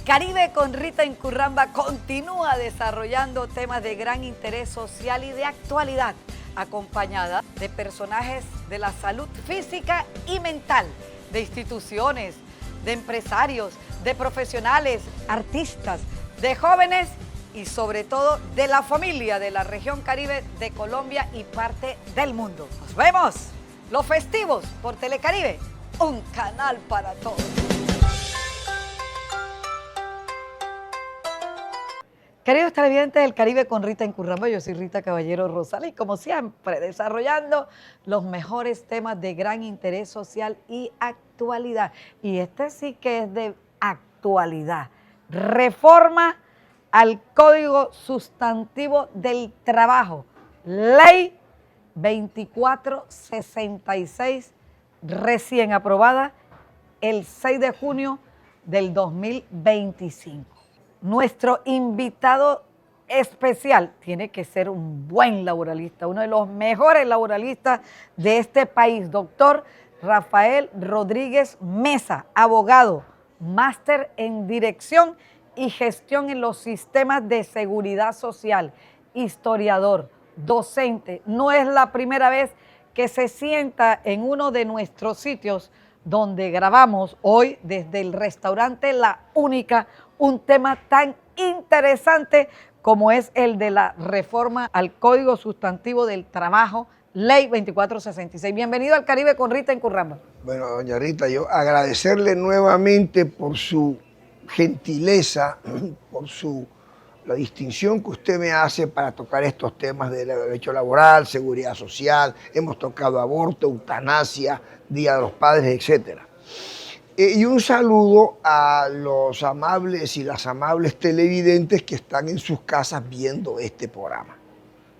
Caribe con Rita Incurramba continúa desarrollando temas de gran interés social y de actualidad, acompañada de personajes de la salud física y mental, de instituciones, de empresarios, de profesionales, artistas, de jóvenes y sobre todo de la familia de la región Caribe de Colombia y parte del mundo. Nos vemos los festivos por Telecaribe, un canal para todos. Queridos televidentes del Caribe con Rita Incurramba, yo soy Rita Caballero Rosales y como siempre desarrollando los mejores temas de gran interés social y actualidad. Y este sí que es de actualidad. Reforma al Código Sustantivo del Trabajo, Ley 2466, recién aprobada el 6 de junio del 2025. Nuestro invitado especial tiene que ser un buen laboralista, uno de los mejores laboralistas de este país, doctor Rafael Rodríguez Mesa, abogado, máster en Dirección y Gestión en los Sistemas de Seguridad Social, historiador, docente. No es la primera vez que se sienta en uno de nuestros sitios donde grabamos hoy desde el restaurante La Única, un tema tan interesante como es el de la reforma al Código Sustantivo del Trabajo, Ley 2466. Bienvenido al Caribe con Rita Incurramba. Bueno, doña Rita, yo agradecerle nuevamente por su gentileza, por la distinción que usted me hace para tocar estos temas de derecho laboral, seguridad social. Hemos tocado aborto, eutanasia, Día de los Padres, etcétera. Y un saludo a los amables y las amables televidentes que están en sus casas viendo este programa.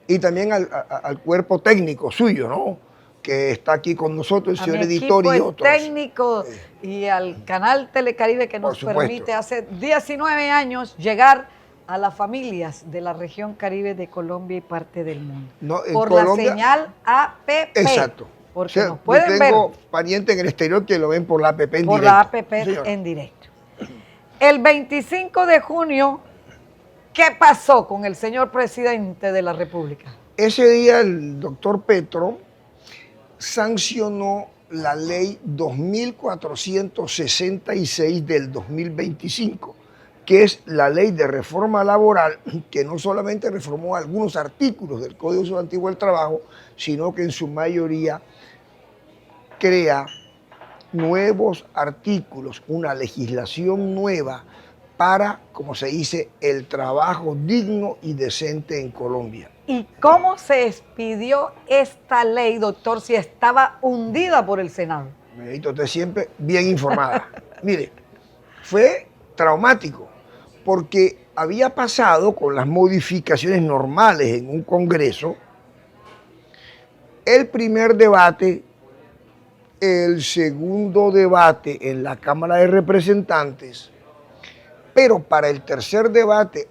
Y también al cuerpo técnico suyo, ¿no? Que está aquí con nosotros, el señor editor y otros. Técnico y al canal Telecaribe que nos permite hace 19 años llegar a las familias de la región Caribe de Colombia y parte del mundo. No, por Colombia, la señal APP. Exacto. Porque o sea, nos pueden ver. Tengo parientes en el exterior que lo ven por la APP en directo. Por la APP en directo. El 25 de junio, ¿qué pasó con el señor presidente de la República? Ese día el doctor Petro sancionó la ley 2466 del 2025, que es la ley de reforma laboral, que no solamente reformó algunos artículos del Código Sustantivo del Trabajo, sino que en su mayoría crea nuevos artículos, una legislación nueva para, como se dice, el trabajo digno y decente en Colombia. ¿Y cómo se expidió esta ley, doctor, si estaba hundida por el Senado? Benedito, usted siempre bien informada. Mire, fue traumático, porque había pasado con las modificaciones normales en un Congreso, el primer debate, el segundo debate en la Cámara de Representantes, pero para el tercer debate,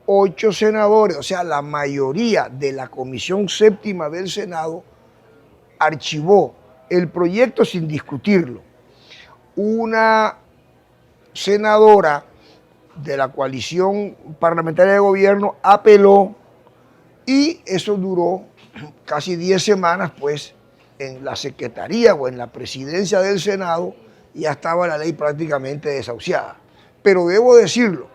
8 senadores, o sea, la mayoría de la Comisión Séptima del Senado, archivó el proyecto sin discutirlo. Una senadora de la coalición parlamentaria de gobierno apeló y eso duró casi 10 semanas, pues en la secretaría o en la presidencia del Senado ya estaba la ley prácticamente desahuciada. Pero debo decirlo,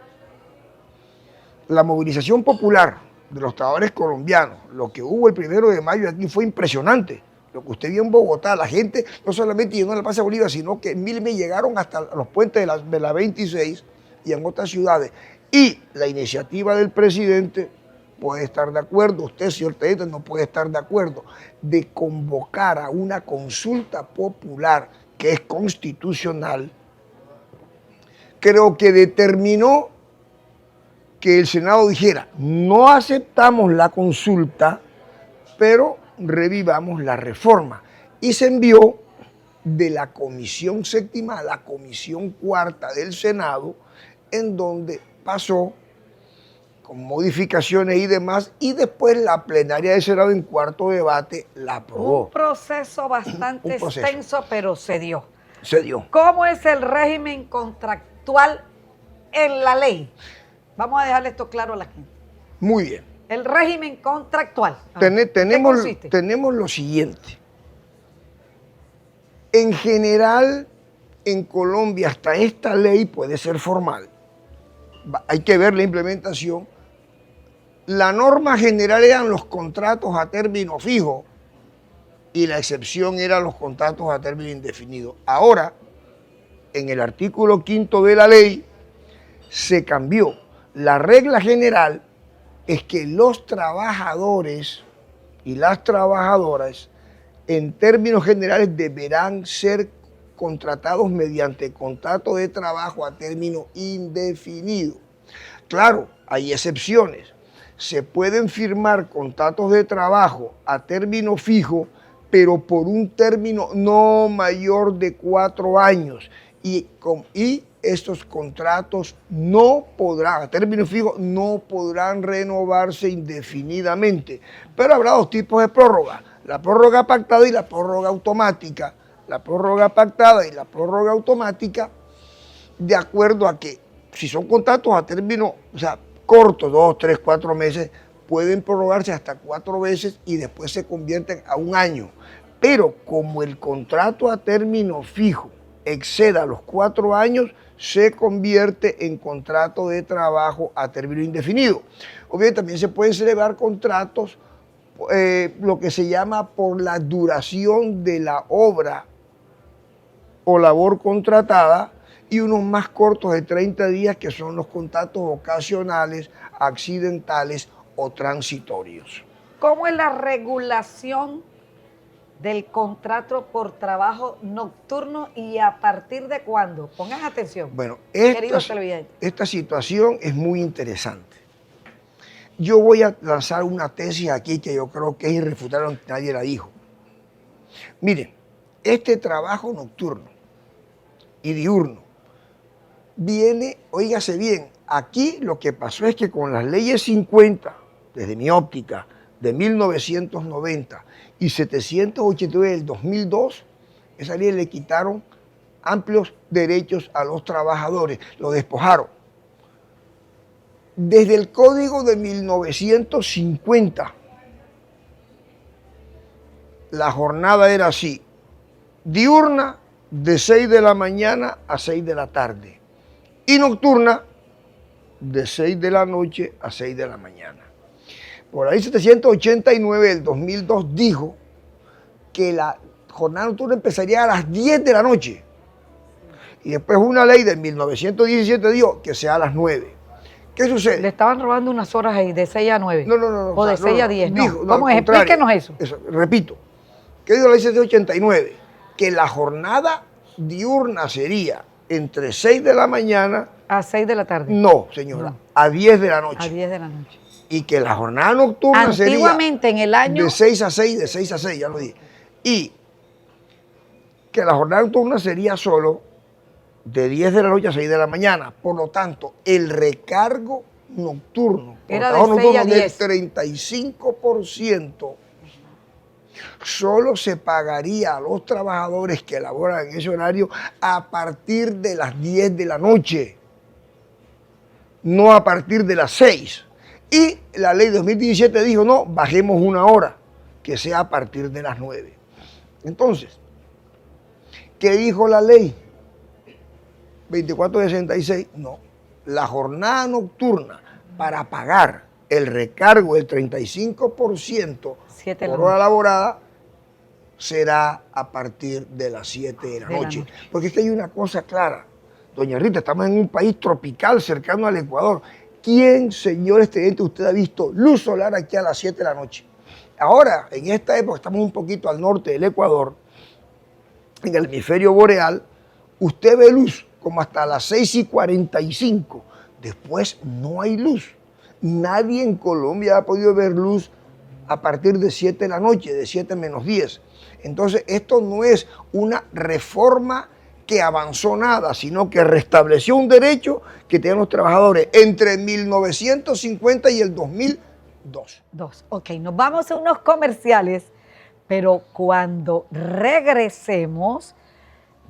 la movilización popular de los trabajadores colombianos, lo que hubo el 1 de mayo aquí fue impresionante. Lo que usted vio en Bogotá, la gente no solamente llenó la Plaza Bolívar, sino que me llegaron hasta los puentes de la 26 y en otras ciudades. Y la iniciativa del presidente puede estar de acuerdo, usted, señor Tedito, no puede estar de acuerdo, de convocar a una consulta popular que es constitucional. Creo que determinó que el Senado dijera, no aceptamos la consulta, pero revivamos la reforma. Y se envió de la Comisión Séptima a la Comisión Cuarta del Senado, en donde pasó con modificaciones y demás, y después la plenaria del Senado en cuarto debate la aprobó. Un proceso bastante extenso, pero se dio. Se dio. ¿Cómo es el régimen contractual en la ley, vamos a dejarle esto claro a la gente. Muy bien. El régimen contractual. ¿Qué consiste? Tenemos lo siguiente. En general, en Colombia, hasta esta ley puede ser formal. Hay que ver la implementación. La norma general eran los contratos a término fijo y la excepción eran los contratos a término indefinido. Ahora, en el artículo 5 de la ley, se cambió. La regla general es que los trabajadores y las trabajadoras, en términos generales, deberán ser contratados mediante contrato de trabajo a término indefinido. Claro, hay excepciones. Se pueden firmar contratos de trabajo a término fijo, pero por un término no mayor de 4 años. Y estos contratos no podrán, a término fijo, no podrán renovarse indefinidamente. Pero habrá dos tipos de prórroga, la prórroga pactada y la prórroga automática. La prórroga pactada y la prórroga automática, de acuerdo a que si son contratos a término, o sea, cortos, 2, 3, 4 meses, pueden prorrogarse hasta 4 veces y después se convierten a 1 año. Pero como el contrato a término fijo exceda los 4 años, se convierte en contrato de trabajo a término indefinido. Obviamente también se pueden celebrar contratos, lo que se llama por la duración de la obra o labor contratada, y unos más cortos de 30 días que son los contratos ocasionales, accidentales o transitorios. ¿Cómo es la regulación del contrato por trabajo nocturno y a partir de cuándo? Pongan atención, bueno, queridos televidentes. Esta situación es muy interesante. Yo voy a lanzar una tesis aquí que yo creo que es irrefutable, aunque nadie la dijo. Miren, este trabajo nocturno y diurno viene, óigase bien, aquí lo que pasó es que con las leyes 50, desde mi óptica, de 1990 y 789 del 2002, esa ley le quitaron amplios derechos a los trabajadores, lo despojaron. Desde el Código de 1950, la jornada era así: diurna de 6 de la mañana a 6 de la tarde y nocturna de 6 de la noche a 6 de la mañana. Por ahí 789 del 2002 dijo que la jornada nocturna empezaría a las 10 de la noche y después una ley de 1917 dijo que sea a las 9. ¿Qué sucede? Le estaban robando unas horas ahí, de 6 a 9. No. O de 6 a 10, no. Dijo, ¿Cómo es? Explíquenos eso. Repito, ¿qué dijo la ley 789? Que la jornada diurna sería entre 6 de la mañana... A 6 de la tarde. No, señora, a 10 de la noche. A 10 de la noche. Y que la jornada nocturna sería... Antiguamente en el año... De 6 a 6, de 6 a 6, ya lo dije. Y que la jornada nocturna sería solo de 10 de la noche a 6 de la mañana. Por lo tanto, el recargo nocturno, era de 6 a 10. Del 35%, solo se pagaría a los trabajadores que laboran en ese horario a partir de las 10 de la noche, no a partir de las 6. Y la ley 2017 dijo, no, bajemos 1 hora, que sea a partir de las 9. Entonces, ¿qué dijo la ley 2466? No, la jornada nocturna para pagar el recargo del 35% por hora laborada será a partir de las 7 de la noche. Porque es que hay una cosa clara, doña Rita, estamos en un país tropical cercano al Ecuador. ¿Quién, señor estudiante, usted ha visto luz solar aquí a las 7 de la noche? Ahora, en esta época, estamos un poquito al norte del Ecuador, en el hemisferio boreal, usted ve luz como hasta las 6:45. Después no hay luz. Nadie en Colombia ha podido ver luz a partir de 7 de la noche, de 7 menos 10. Entonces, esto no es una reforma que avanzó nada, sino que restableció un derecho que tenían los trabajadores entre 1950 y el 2002. Ok, nos vamos a unos comerciales, pero cuando regresemos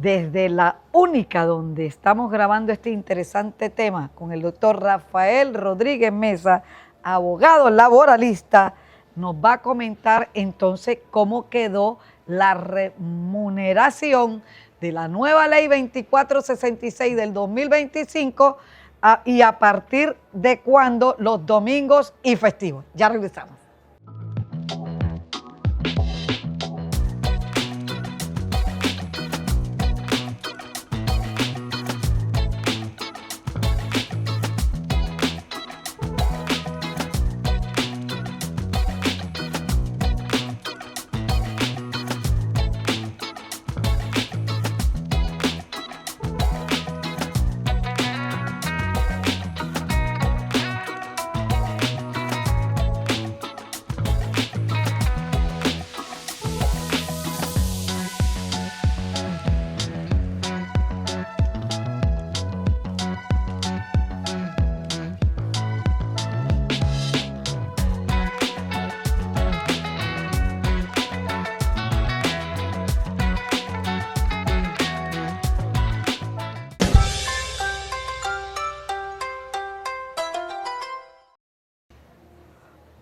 desde la única donde estamos grabando este interesante tema con el doctor Rafael Rodríguez Mesa, abogado laboralista, nos va a comentar entonces cómo quedó la remuneración de la nueva ley 2466 del 2025 y a partir de cuándo los domingos y festivos. Ya regresamos.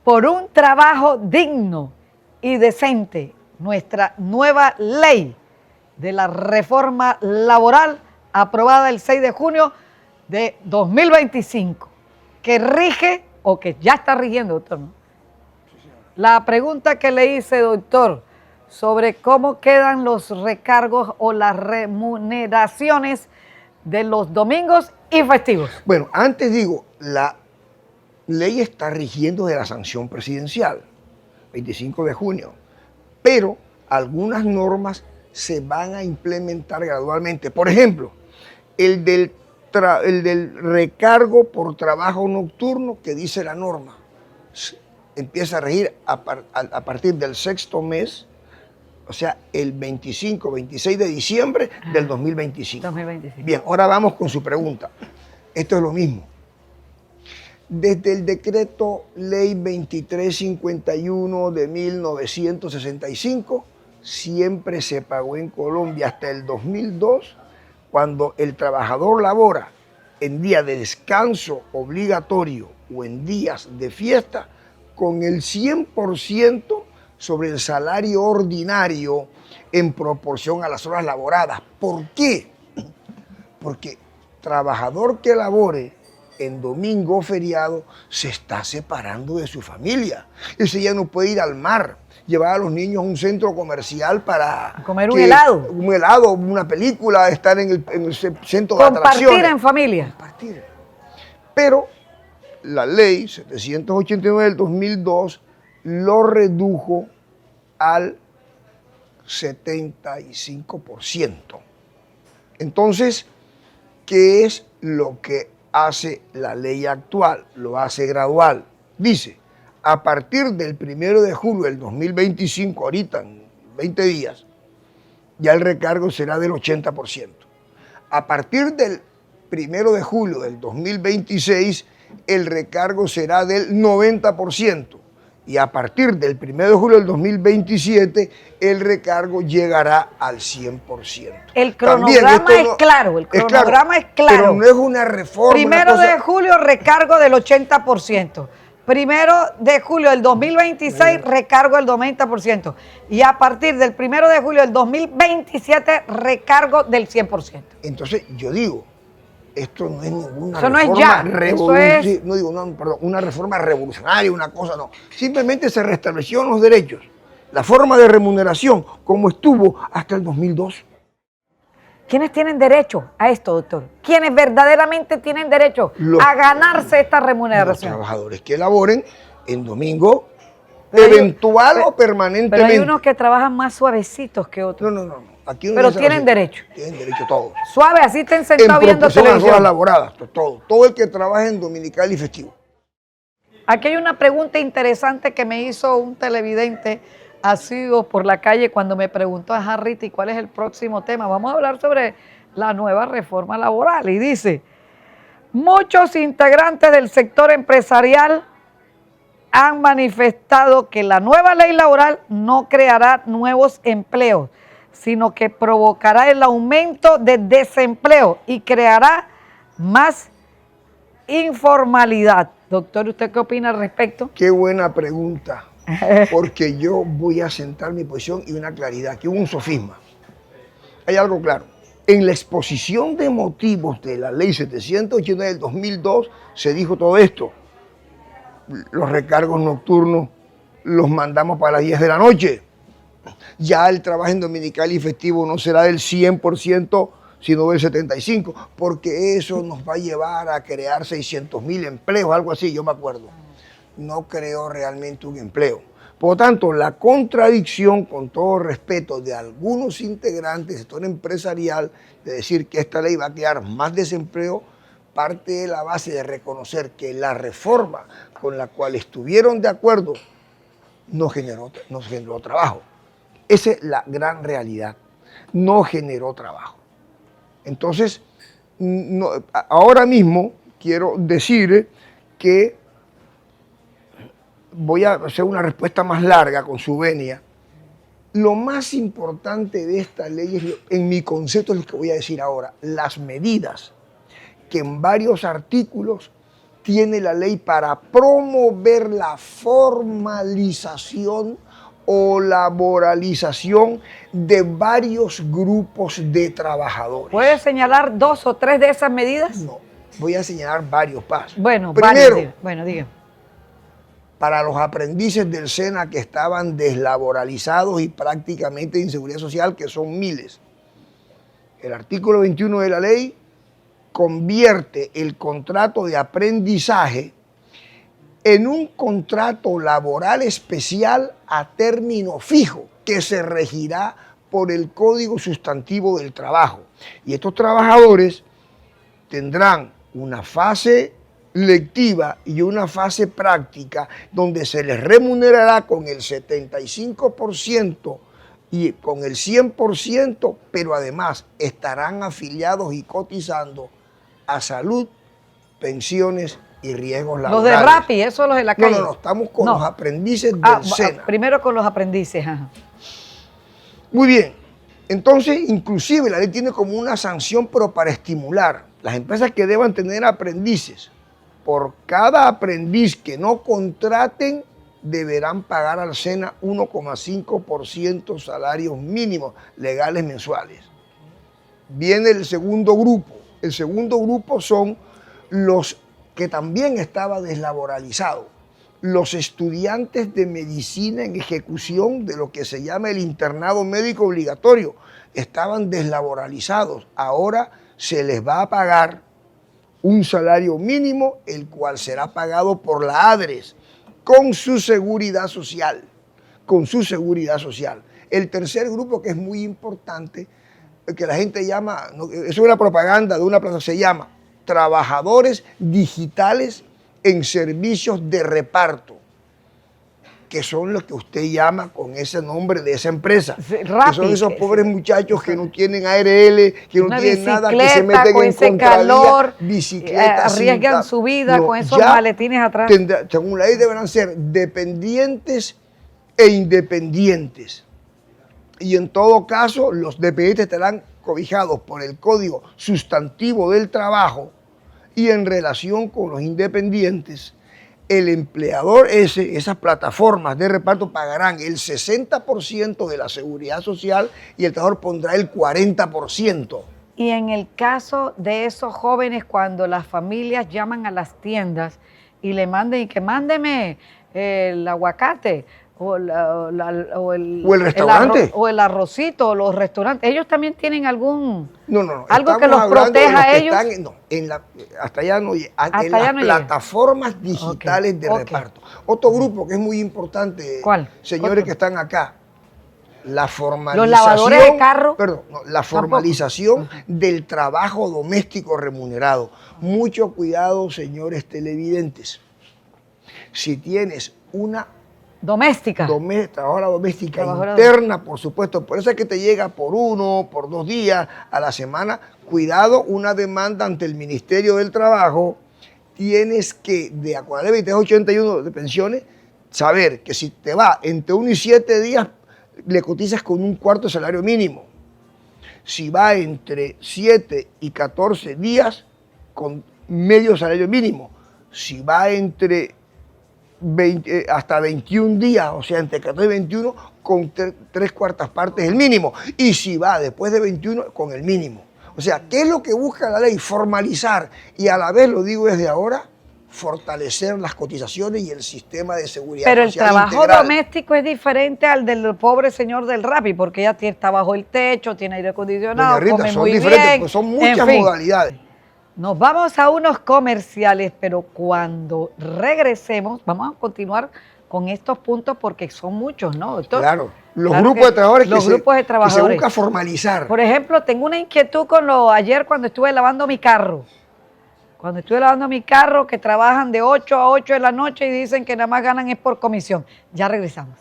Por un trabajo digno y decente, nuestra nueva ley de la reforma laboral aprobada el 6 de junio de 2025, que rige o que ya está rigiendo, doctor, ¿no? La pregunta que le hice, doctor, sobre cómo quedan los recargos o las remuneraciones de los domingos y festivos. Bueno, antes digo, la ley está rigiendo de la sanción presidencial, 25 de junio, pero algunas normas se van a implementar gradualmente. Por ejemplo, el del recargo por trabajo nocturno que dice la norma, empieza a regir a partir del sexto mes, o sea, el 26 de diciembre del 2025. 2025. Bien, ahora vamos con su pregunta. Esto es lo mismo. Desde el decreto ley 2351 de 1965, siempre se pagó en Colombia hasta el 2002, cuando el trabajador labora en día de descanso obligatorio o en días de fiesta, con el 100% sobre el salario ordinario en proporción a las horas laboradas. ¿Por qué? Porque trabajador que labore en domingo o feriado se está separando de su familia. Ese ya no puede ir al mar, llevar a los niños a un centro comercial para comer un helado. Un helado, una película, estar en el centro de atracciones. Compartir en familia. Compartir. Pero la ley 789 del 2002 lo redujo al 75%. Entonces, ¿qué es lo que hace la ley actual? Lo hace gradual. Dice, a partir del 1 de julio del 2025, ahorita en 20 días, ya el recargo será del 80%. A partir del 1 de julio del 2026, el recargo será del 90%. Y a partir del 1 de julio del 2027, el recargo llegará al 100%. El cronograma es claro, el cronograma es claro. Pero no es una reforma. 1 de julio, recargo del 80%. 1 de julio del 2026, recargo del 90%. Y a partir del 1 de julio del 2027, recargo del 100%. Entonces, yo digo, esto no es ninguna reforma una reforma revolucionaria, una cosa no. Simplemente se restablecieron los derechos, la forma de remuneración como estuvo hasta el 2002. ¿Quiénes tienen derecho a esto, doctor? ¿Quiénes verdaderamente tienen derecho a ganarse esta remuneración? Los trabajadores que laboren en domingo, eventual o permanentemente. Pero hay unos que trabajan más suavecitos que otros. No. Pero tienen derecho. Tienen derecho todos. Suave, así estén sentados viendo televisión. En horas laboradas, todo el que trabaja en dominical y festivo. Aquí hay una pregunta interesante que me hizo un televidente asiduo por la calle cuando me preguntó a Rita, ¿cuál es el próximo tema? Vamos a hablar sobre la nueva reforma laboral. Y dice, muchos integrantes del sector empresarial han manifestado que la nueva ley laboral no creará nuevos empleos, sino que provocará el aumento de desempleo y creará más informalidad. Doctor, ¿usted qué opina al respecto? Qué buena pregunta, porque yo voy a sentar mi posición y una claridad, que hubo un sofisma. Hay algo claro. En la exposición de motivos de la ley 780 del 2002 se dijo todo esto. Los recargos nocturnos los mandamos para las 10 de la noche. Ya el trabajo en dominical y festivo no será del 100%, sino del 75%, porque eso nos va a llevar a crear 600.000 empleos, algo así, yo me acuerdo. No creó realmente un empleo. Por lo tanto, la contradicción, con todo respeto, de algunos integrantes del sector empresarial, de decir que esta ley va a crear más desempleo, parte de la base de reconocer que la reforma con la cual estuvieron de acuerdo no generó trabajo. Esa es la gran realidad. No generó trabajo. Entonces, ahora mismo quiero decir que voy a hacer una respuesta más larga con su venia. Lo más importante de esta ley, en mi concepto, es lo que voy a decir ahora, las medidas que en varios artículos tiene la ley para promover la formalización o laboralización de varios grupos de trabajadores. ¿Puede señalar 2 o 3 de esas medidas? No, voy a señalar varios pasos. Bueno, primero, diga. Para los aprendices del SENA que estaban deslaboralizados y prácticamente de inseguridad social, que son miles. El artículo 21 de la ley convierte el contrato de aprendizaje en un contrato laboral especial a término fijo que se regirá por el Código Sustantivo del Trabajo. Y estos trabajadores tendrán una fase lectiva y una fase práctica donde se les remunerará con el 75% y con el 100%, pero además estarán afiliados y cotizando a salud, pensiones y riesgos laborales. Los de Rappi, eso los de la calle. No, estamos con los aprendices del SENA. Primero con los aprendices. Ajá. Muy bien, entonces inclusive la ley tiene como una sanción, pero para estimular las empresas que deban tener aprendices. Por cada aprendiz que no contraten, deberán pagar al SENA 1,5% salarios mínimos legales mensuales. Viene el segundo grupo. El segundo grupo son los que también estaba deslaboralizado. Los estudiantes de medicina en ejecución de lo que se llama el internado médico obligatorio estaban deslaboralizados. Ahora se les va a pagar un salario mínimo, el cual será pagado por la ADRES con su seguridad social. Con su seguridad social. El tercer grupo, que es muy importante, que la gente llama, es una propaganda de una plaza, se llama trabajadores digitales en servicios de reparto, que son los que usted llama con ese nombre de esa empresa. Rappi, que son esos pobres muchachos que no tienen ARL, que no tienen nada, que se meten con en ese calor, bicicletas, arriesgan su vida con esos maletines atrás. Según la ley deberán ser dependientes e independientes. Y en todo caso, los dependientes estarán cobijados por el Código Sustantivo del Trabajo, y en relación con los independientes, el empleador esas plataformas de reparto pagarán el 60% de la seguridad social y el trabajador pondrá el 40%. Y en el caso de esos jóvenes, cuando las familias llaman a las tiendas y le manden, y que mándeme el aguacate, o el restaurante. O el arrocito, o los restaurantes. ¿Ellos también tienen algo Estamos que los proteja a ellos? Hasta allá no llega. En las plataformas digitales de reparto. Otro grupo que es muy importante, ¿cuál? Señores que están acá, la formalización. Los lavadores de carro. Perdón, la formalización del trabajo doméstico remunerado. Mucho cuidado, señores televidentes. Si tienes una trabajadora doméstica interna, por supuesto, por eso es que te llega por 1, por 2 días a la semana. Cuidado, una demanda ante el Ministerio del Trabajo. Tienes que, de acuerdo a la ley 2381 de pensiones, saber que si te va entre 1 y 7 días, le cotizas con un cuarto de salario mínimo. Si va entre 7 y 14 días, con medio salario mínimo. Si va entre 20, hasta 21 días, o sea, entre 14 y 21, con 3/4 partes el mínimo. Y si va después de 21, con el mínimo. O sea, ¿qué es lo que busca la ley? Formalizar y a la vez, lo digo desde ahora, fortalecer las cotizaciones y el sistema de seguridad Pero el social trabajo integral. doméstico es diferente al del pobre señor del Rappi, porque ella está bajo el techo, tiene aire acondicionado, Doña Rita, come son muy diferentes, bien. pues son En muchas fin, modalidades. nos vamos a unos comerciales, pero cuando regresemos vamos a continuar con estos puntos porque son muchos, ¿no, doctor? Claro, los Claro grupos que de trabajadores, los grupos de que se trabajadores. busca formalizar. Por ejemplo, tengo una inquietud con lo ayer cuando estuve lavando mi carro. Cuando estuve lavando mi carro, que trabajan de 8 a 8 de la noche y dicen que nada más ganan es por comisión. Ya regresamos.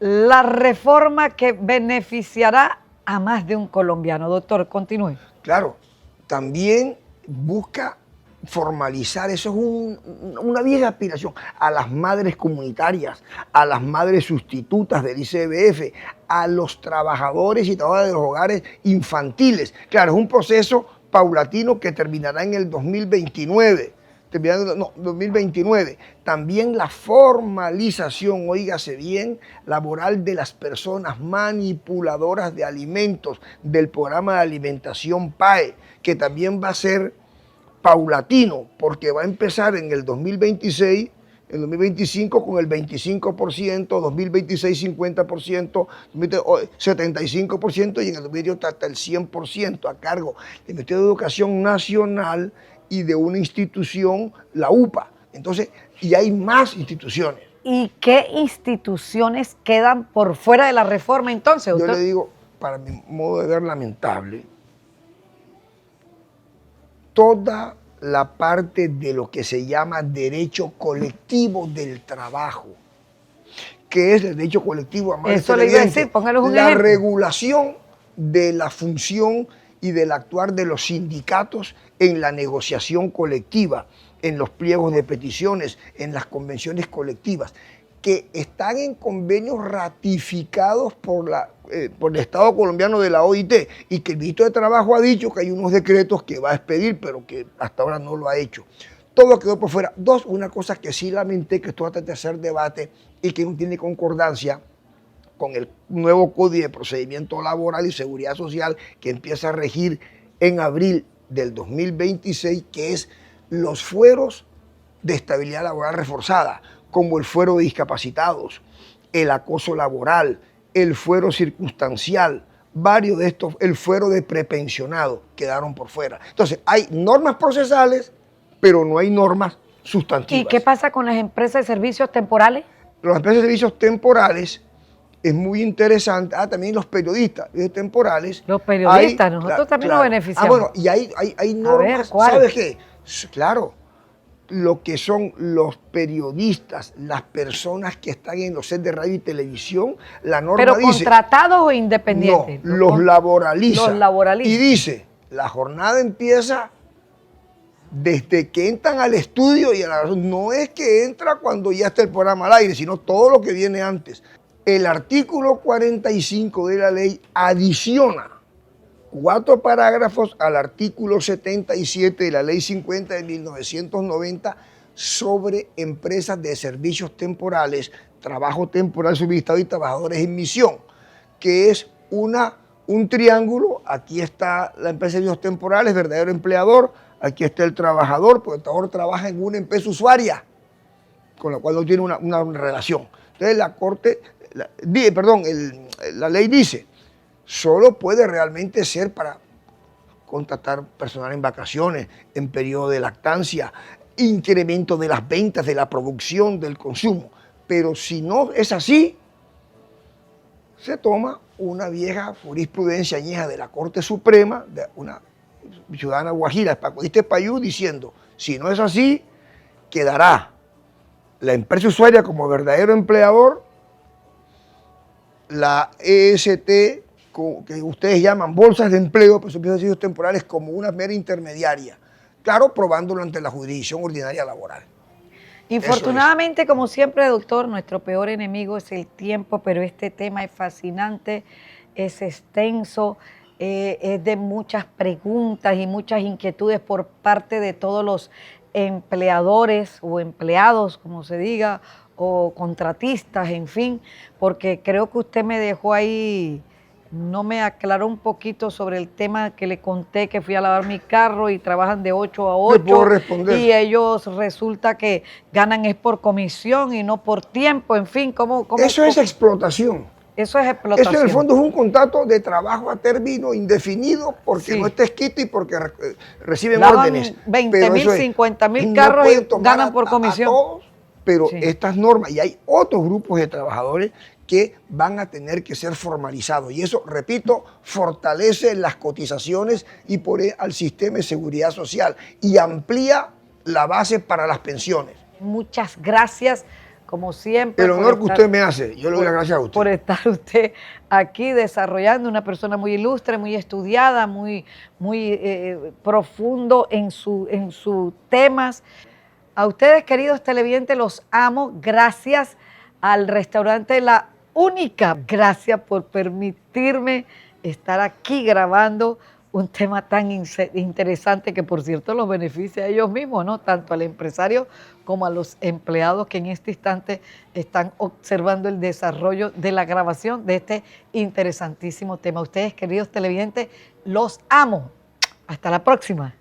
La reforma que beneficiará a más de un colombiano. Doctor, continúe. Claro, también busca formalizar, eso es una vieja aspiración, a las madres comunitarias, a las madres sustitutas del ICBF, a los trabajadores y trabajadoras de los hogares infantiles. Claro, es un proceso paulatino que terminará en el 2029. 2029. También la formalización, óigase bien, laboral de las personas manipuladoras de alimentos del programa de alimentación PAE, que también va a ser paulatino, porque va a empezar en el 2026, en 2025 con el 25%, 2026 50%, 75% y en el 2028 hasta el 100% a cargo del Ministerio de Educación Nacional y de una institución, la UPA. Entonces, y hay más instituciones. ¿Y qué instituciones quedan por fuera de la reforma entonces, doctor? Yo le digo, para mi modo de ver lamentable, toda la parte de lo que se llama derecho colectivo del trabajo. ¿Qué es el derecho colectivo? Eso le iba a decir, pónganos un ejemplo. La regulación de la función y del actuar de los sindicatos en la negociación colectiva, en los pliegos de peticiones, en las convenciones colectivas, que están en convenios ratificados por el Estado colombiano de la OIT y que el ministro de Trabajo ha dicho que hay unos decretos que va a expedir, pero que hasta ahora no lo ha hecho. Todo quedó por fuera. Dos, una cosa que sí lamenté, que esto va a tercer debate y que no tiene concordancia con el nuevo Código de Procedimiento Laboral y Seguridad Social que empieza a regir en abril del 2026, que es los fueros de estabilidad laboral reforzada, como el fuero de discapacitados, el acoso laboral, el fuero circunstancial, varios de estos, el fuero de prepensionado, quedaron por fuera. Entonces, hay normas procesales, pero no hay normas sustantivas. ¿Y qué pasa con las empresas de servicios temporales? Las empresas de servicios temporales es muy interesante. También los periodistas temporales. Los periodistas, nosotros también nos beneficiamos. Bueno, y hay normas. A ver, ¿cuál? ¿Sabes qué? Claro, lo que son los periodistas, las personas que están en los sets de radio y televisión, la norma ¿Pero dice... contratados o independientes? No, los laboralistas. Los laboralistas. Y dice, la jornada empieza desde que entran al estudio y no es que entra cuando ya está el programa al aire, sino todo lo que viene antes. El artículo 45 de la ley adiciona 4 parágrafos al artículo 77 de la ley 50 de 1990 sobre empresas de servicios temporales, trabajo temporal suministrado y trabajadores en misión, que es una un triángulo, aquí está la empresa de servicios temporales, verdadero empleador, aquí está el trabajador, porque el trabajador trabaja en una empresa usuaria, con la cual no tiene una relación. Entonces la Corte, la ley dice, solo puede realmente ser para contratar personal en vacaciones, en periodo de lactancia, incremento de las ventas, de la producción, del consumo. Pero si no es así, se toma una vieja jurisprudencia añeja de la Corte Suprema, de una ciudadana guajira, Pacodiste Payú, diciendo, si no es así, quedará la empresa usuaria como verdadero empleador, la EST, que ustedes llaman bolsas de empleo, pues son servicios temporales, como una mera intermediaria. Claro, probándolo ante la jurisdicción ordinaria laboral. Infortunadamente, como siempre, doctor, nuestro peor enemigo es el tiempo, pero este tema es fascinante, es extenso, es de muchas preguntas y muchas inquietudes por parte de todos los empleadores o empleados, como se diga, o contratistas, en fin, porque creo que usted me dejó ahí, no me aclaró un poquito sobre el tema que le conté, que fui a lavar mi carro y trabajan de 8 a 8. puedo responder. Y ellos resulta que ganan es por comisión y no por tiempo, en fin, ¿cómo? Eso es explotación. Eso es explotación. Eso en el fondo es un contrato de trabajo a término indefinido porque Sí. no está escrito y porque reciben Lavan órdenes. 20.000, 50.000 no carros y pueden tomar ganan por comisión. A todos, pero Sí. estas normas, y hay otros grupos de trabajadores que van a tener que ser formalizados. Y eso, repito, fortalece las cotizaciones y pone al sistema de seguridad social y amplía la base para las pensiones. Muchas gracias, como siempre. El por honor que estar- usted me hace, yo le doy las gracias a usted. Por estar usted aquí desarrollando, una persona muy ilustre, muy estudiada, muy profundo en sus temas. A ustedes, queridos televidentes, los amo. Gracias al restaurante La Única. Gracias por permitirme estar aquí grabando un tema tan interesante que, por cierto, los beneficia a ellos mismos, ¿no? Tanto al empresario como a los empleados que en este instante están observando el desarrollo de la grabación de este interesantísimo tema. Ustedes, queridos televidentes, los amo. Hasta la próxima.